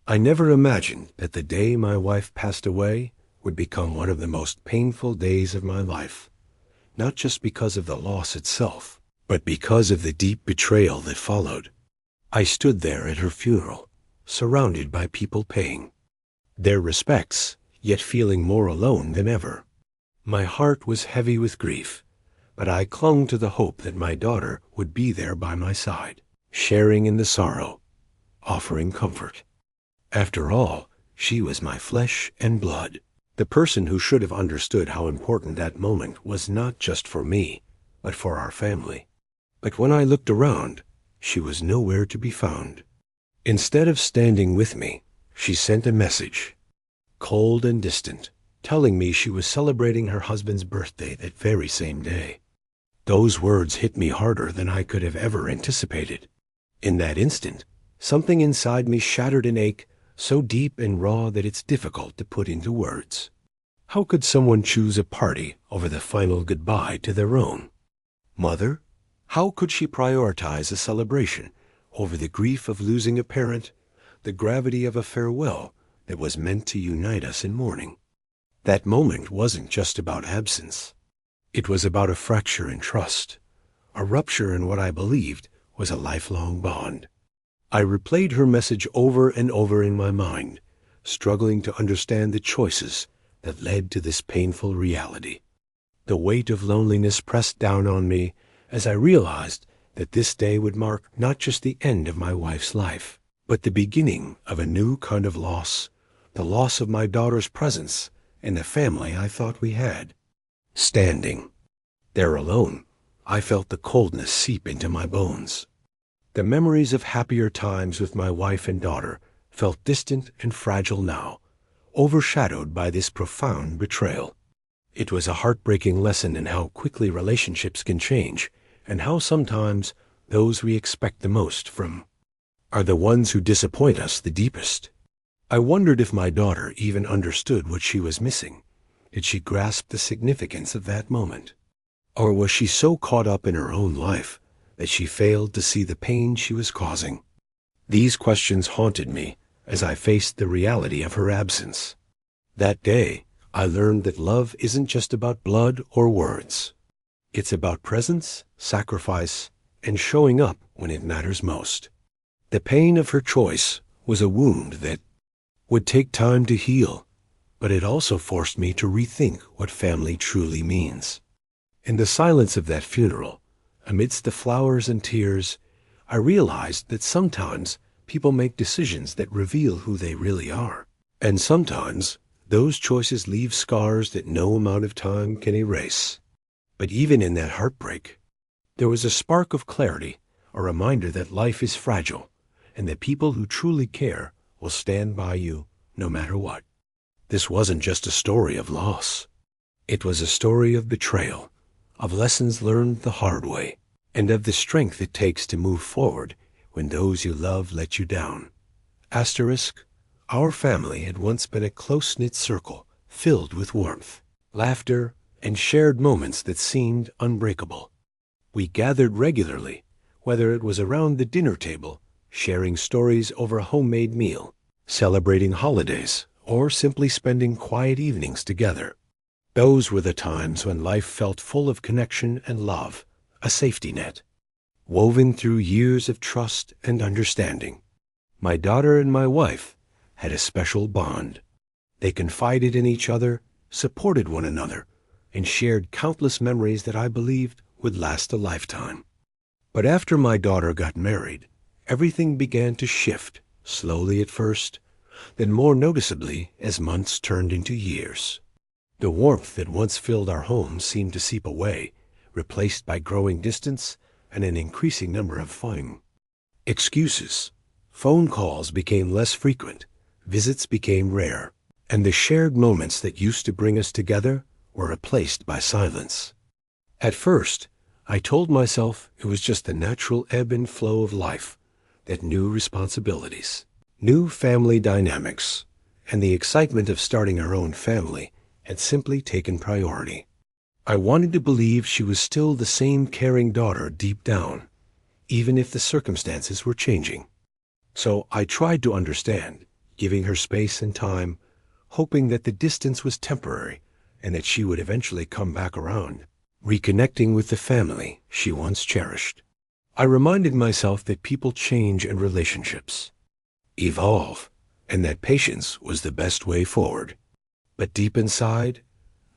I never imagined that the day my wife passed away would become one of the most painful days of my life, not just because of the loss itself, but because of the deep betrayal that followed. I stood there at her funeral, surrounded by people paying their respects, yet feeling more alone than ever. My heart was heavy with grief, but I clung to the hope that my daughter would be there by my side, sharing in the sorrow, offering comfort. After all, she was my flesh and blood. The person who should have understood how important that moment was not just for me, but for our family. But when I looked around, she was nowhere to be found. Instead of standing with me, she sent a message, cold and distant, telling me she was celebrating her husband's birthday that very same day. Those words hit me harder than I could have ever anticipated. In that instant, something inside me shattered an ache so deep and raw that it's difficult to put into words. How could someone choose a party over the final goodbye to their own mother? How could she prioritize a celebration over the grief of losing a parent, the gravity of a farewell that was meant to unite us in mourning? That moment wasn't just about absence. It was about a fracture in trust, a rupture in what I believed was a lifelong bond. I replayed her message over and over in my mind, struggling to understand the choices that led to this painful reality. The weight of loneliness pressed down on me as I realized that this day would mark not just the end of my wife's life, but the beginning of a new kind of loss, the loss of my daughter's presence and the family I thought we had. Standing there alone, I felt the coldness seep into my bones. The memories of happier times with my wife and daughter felt distant and fragile now, overshadowed by this profound betrayal. It was a heartbreaking lesson in how quickly relationships can change, and how sometimes those we expect the most from are the ones who disappoint us the deepest. I wondered if my daughter even understood what she was missing. Did she grasp the significance of that moment? Or was she so caught up in her own life that she failed to see the pain she was causing? These questions haunted me as I faced the reality of her absence. That day, I learned that love isn't just about blood or words. It's about presence, sacrifice, and showing up when it matters most. The pain of her choice was a wound that would take time to heal, but it also forced me to rethink what family truly means. In the silence of that funeral, amidst the flowers and tears, I realized that sometimes people make decisions that reveal who they really are. And sometimes those choices leave scars that no amount of time can erase. But even in that heartbreak, there was a spark of clarity, a reminder that life is fragile, and that people who truly care will stand by you no matter what. This wasn't just a story of loss. It was a story of betrayal, of lessons learned the hard way, and of the strength it takes to move forward when those you love let you down. Asterisk, our family had once been a close-knit circle filled with warmth, laughter, and shared moments that seemed unbreakable. We gathered regularly, whether it was around the dinner table, sharing stories over a homemade meal, celebrating holidays, or simply spending quiet evenings together. Those were the times when life felt full of connection and love, a safety net, woven through years of trust and understanding. My daughter and my wife had a special bond. They confided in each other, supported one another, and shared countless memories that I believed would last a lifetime. But after my daughter got married, everything began to shift, slowly at first, then more noticeably as months turned into years. The warmth that once filled our home seemed to seep away, replaced by growing distance and an increasing number of excuses. Phone calls became less frequent, visits became rare, and the shared moments that used to bring us together were replaced by silence. At first, I told myself it was just the natural ebb and flow of life, that new responsibilities, new family dynamics, and the excitement of starting our own family had simply taken priority. I wanted to believe she was still the same caring daughter deep down, even if the circumstances were changing. So I tried to understand, giving her space and time, hoping that the distance was temporary and that she would eventually come back around, reconnecting with the family she once cherished. I reminded myself that people change and relationships evolve, and that patience was the best way forward. But deep inside,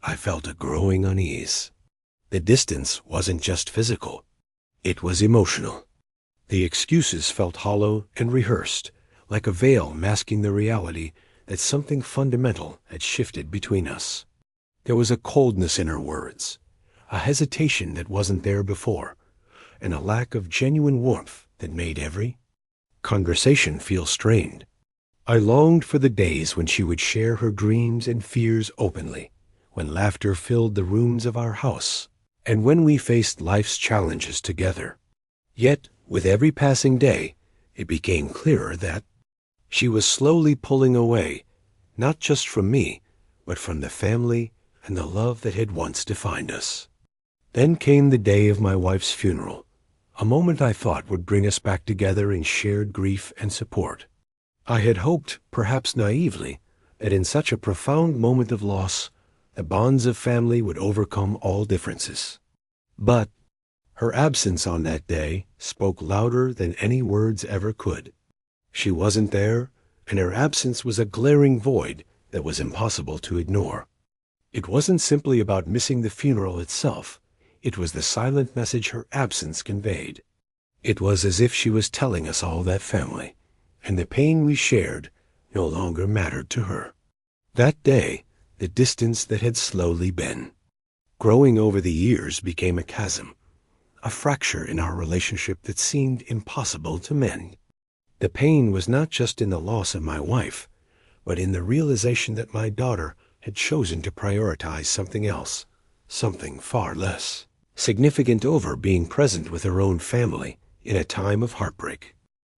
I felt a growing unease. The distance wasn't just physical, it was emotional. The excuses felt hollow and rehearsed, like a veil masking the reality that something fundamental had shifted between us. There was a coldness in her words, a hesitation that wasn't there before, and a lack of genuine warmth that made every conversation feel strained. I longed for the days when she would share her dreams and fears openly, when laughter filled the rooms of our house, and when we faced life's challenges together. Yet, with every passing day, it became clearer that she was slowly pulling away, not just from me, but from the family and the love that had once defined us. Then came the day of my wife's funeral, a moment I thought would bring us back together in shared grief and support. I had hoped, perhaps naively, that in such a profound moment of loss, the bonds of family would overcome all differences. But her absence on that day spoke louder than any words ever could. She wasn't there, and her absence was a glaring void that was impossible to ignore. It wasn't simply about missing the funeral itself. It was the silent message her absence conveyed. It was as if she was telling us all that family, and the pain we shared, no longer mattered to her. That day, the distance that had slowly been growing over the years became a chasm, a fracture in our relationship that seemed impossible to mend. The pain was not just in the loss of my wife, but in the realization that my daughter had chosen to prioritize something else, something far less significant over being present with her own family in a time of heartbreak.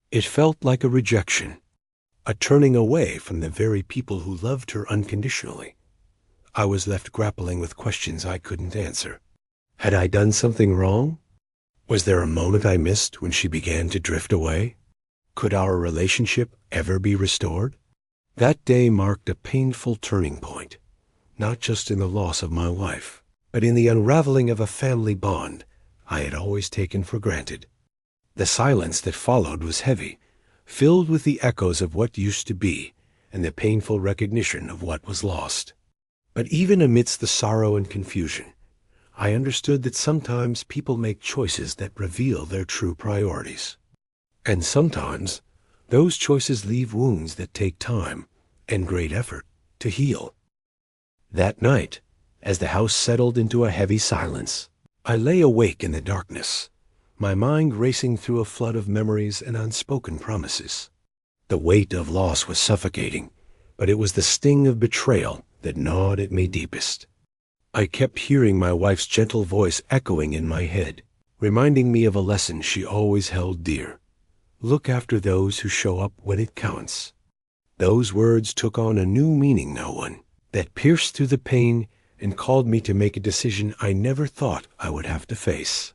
It felt like a rejection, a turning away from the very people who loved her unconditionally. I was left grappling with questions I couldn't answer. Had I done something wrong? Was there a moment I missed when she began to drift away? Could our relationship ever be restored? That day marked a painful turning point, not just in the loss of my wife, but in the unraveling of a family bond I had always taken for granted. The silence that followed was heavy, filled with the echoes of what used to be and the painful recognition of what was lost. But even amidst the sorrow and confusion, I understood that sometimes people make choices that reveal their true priorities. And sometimes those choices leave wounds that take time and great effort to heal. That night, as the house settled into a heavy silence, I lay awake in the darkness, my mind racing through a flood of memories and unspoken promises. The weight of loss was suffocating, but it was the sting of betrayal that gnawed at me deepest. I kept hearing my wife's gentle voice echoing in my head, reminding me of a lesson she always held dear. Look after those who show up when it counts. Those words took on a new meaning that pierced through the pain and called me to make a decision I never thought I would have to face.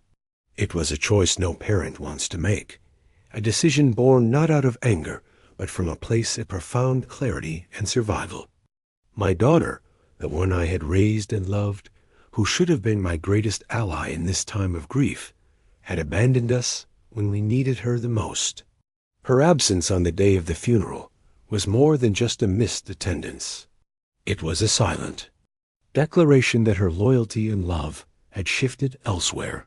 It was a choice no parent wants to make, a decision born not out of anger, but from a place of profound clarity and survival. My daughter, the one I had raised and loved, who should have been my greatest ally in this time of grief, had abandoned us when we needed her the most. Her absence on the day of the funeral was more than just a missed attendance. It was a silent declaration that her loyalty and love had shifted elsewhere.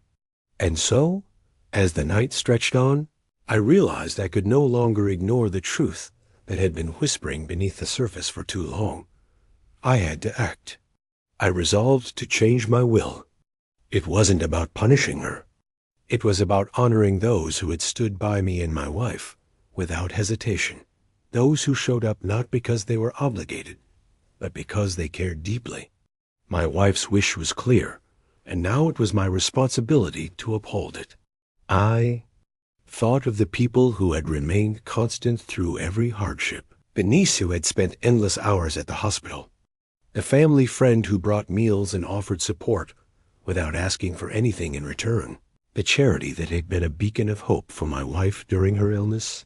And so, as the night stretched on, I realized I could no longer ignore the truth that had been whispering beneath the surface for too long. I had to act. I resolved to change my will. It wasn't about punishing her. It was about honoring those who had stood by me and my wife without hesitation, those who showed up not because they were obligated, but because they cared deeply. My wife's wish was clear, and now it was my responsibility to uphold it. I thought of the people who had remained constant through every hardship. Bernice, who had spent endless hours at the hospital. The family friend who brought meals and offered support without asking for anything in return. The charity that had been a beacon of hope for my wife during her illness.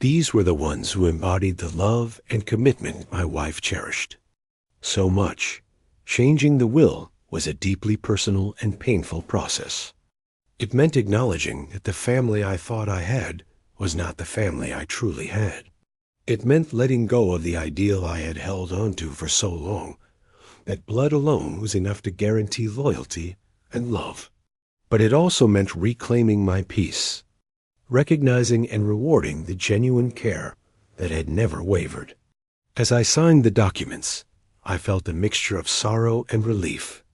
These were the ones who embodied the love and commitment my wife cherished so much. Changing the will was a deeply personal and painful process. It meant acknowledging that the family I thought I had was not the family I truly had. It meant letting go of the ideal I had held onto for so long, that blood alone was enough to guarantee loyalty and love. But it also meant reclaiming my peace, recognizing and rewarding the genuine care that had never wavered. As I signed the documents, I felt a mixture of sorrow and relief.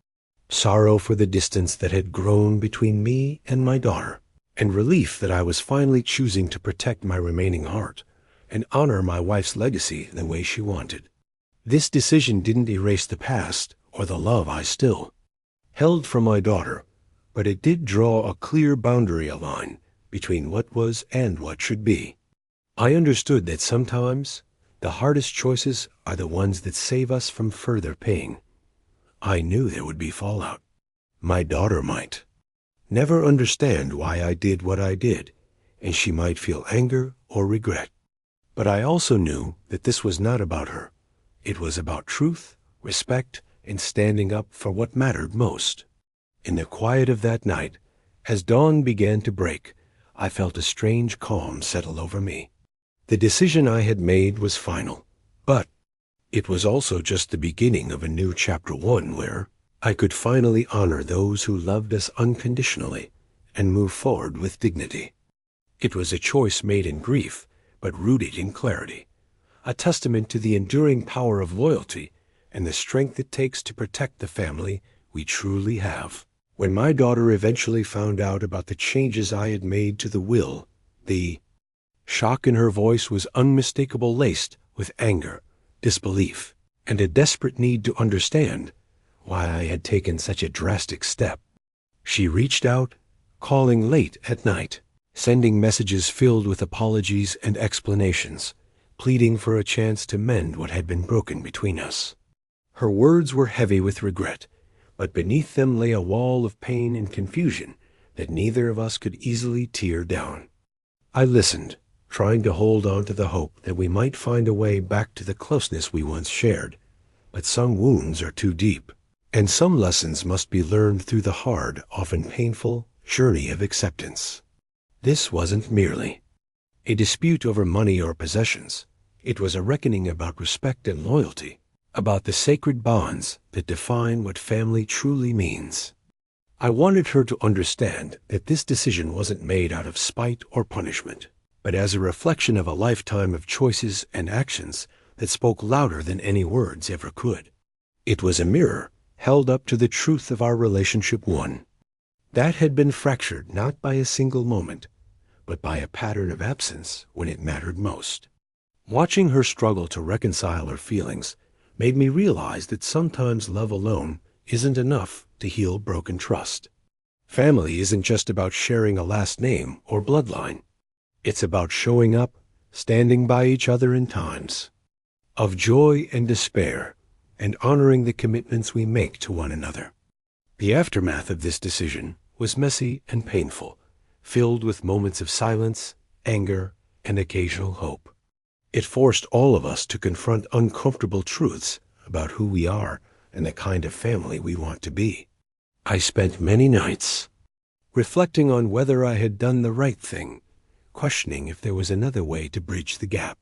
Sorrow for the distance that had grown between me and my daughter, and relief that I was finally choosing to protect my remaining heart and honor my wife's legacy the way she wanted. This decision didn't erase the past or the love I still held for my daughter, but it did draw a clear boundary line between what was and what should be. I understood that sometimes the hardest choices are the ones that save us from further pain. I knew there would be fallout. My daughter might never understand why I did what I did, and she might feel anger or regret. But I also knew that this was not about her. It was about truth, respect, and standing up for what mattered most. In the quiet of that night, as dawn began to break, I felt a strange calm settle over me. The decision I had made was final, but it was also just the beginning of a new chapter 1 where I could finally honor those who loved us unconditionally and move forward with dignity. It was a choice made in grief, but rooted in clarity, a testament to the enduring power of loyalty and the strength it takes to protect the family we truly have. When my daughter eventually found out about the changes I had made to the will, the shock in her voice was unmistakable, laced with anger, disbelief, and a desperate need to understand why I had taken such a drastic step. She reached out, calling late at night, sending messages filled with apologies and explanations, pleading for a chance to mend what had been broken between us. Her words were heavy with regret, but beneath them lay a wall of pain and confusion that neither of us could easily tear down. I listened, trying to hold on to the hope that we might find a way back to the closeness we once shared. But some wounds are too deep, and some lessons must be learned through the hard, often painful, journey of acceptance. This wasn't merely a dispute over money or possessions. It was a reckoning about respect and loyalty, about the sacred bonds that define what family truly means. I wanted her to understand that this decision wasn't made out of spite or punishment, but as a reflection of a lifetime of choices and actions that spoke louder than any words ever could. It was a mirror held up to the truth of our relationship, one that had been fractured not by a single moment, but by a pattern of absence when it mattered most. Watching her struggle to reconcile her feelings made me realize that sometimes love alone isn't enough to heal broken trust. Family isn't just about sharing a last name or bloodline. It's about showing up, standing by each other in times of joy and despair, and honoring the commitments we make to one another. The aftermath of this decision was messy and painful, filled with moments of silence, anger, and occasional hope. It forced all of us to confront uncomfortable truths about who we are and the kind of family we want to be. I spent many nights reflecting on whether I had done the right thing, questioning if there was another way to bridge the gap.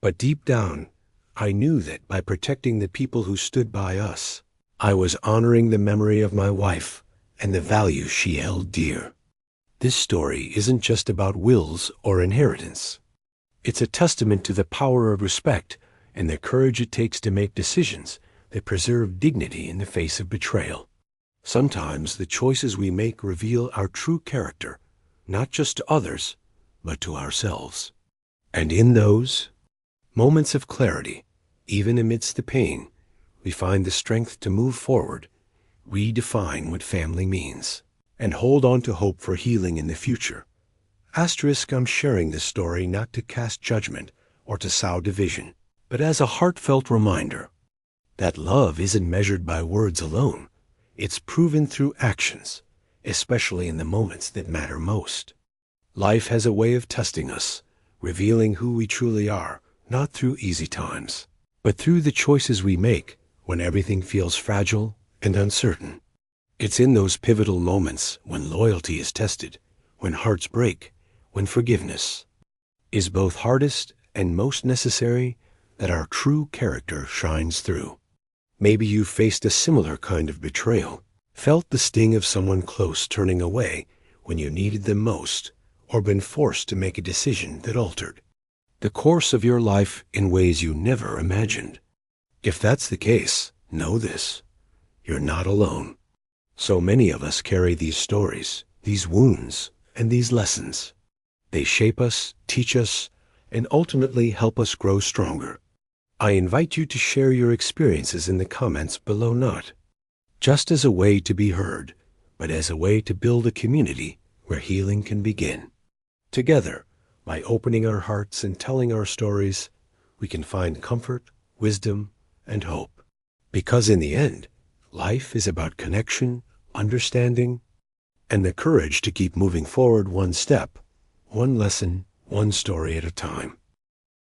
But deep down, I knew that by protecting the people who stood by us, I was honoring the memory of my wife and the values she held dear. This story isn't just about wills or inheritance. It's a testament to the power of respect and the courage it takes to make decisions that preserve dignity in the face of betrayal. Sometimes the choices we make reveal our true character, not just to others, but to ourselves. And in those moments of clarity, even amidst the pain, we find the strength to move forward, redefine what family means, and hold on to hope for healing in the future. I'm sharing this story not to cast judgment or to sow division, but as a heartfelt reminder that love isn't measured by words alone. It's proven through actions, especially in the moments that matter most. Life has a way of testing us, revealing who we truly are, not through easy times, but through the choices we make when everything feels fragile and uncertain. It's in those pivotal moments when loyalty is tested, when hearts break, when forgiveness is both hardest and most necessary, that our true character shines through. Maybe you faced a similar kind of betrayal, felt the sting of someone close turning away when you needed them most, or been forced to make a decision that altered the course of your life in ways you never imagined. If that's the case, know this: you're not alone. So many of us carry these stories, these wounds, and these lessons. They shape us, teach us, and ultimately help us grow stronger. I invite you to share your experiences in the comments below, not just as a way to be heard, but as a way to build a community where healing can begin. Together, by opening our hearts and telling our stories, we can find comfort, wisdom, and hope. Because in the end, life is about connection, understanding, and the courage to keep moving forward one step, one lesson, one story at a time.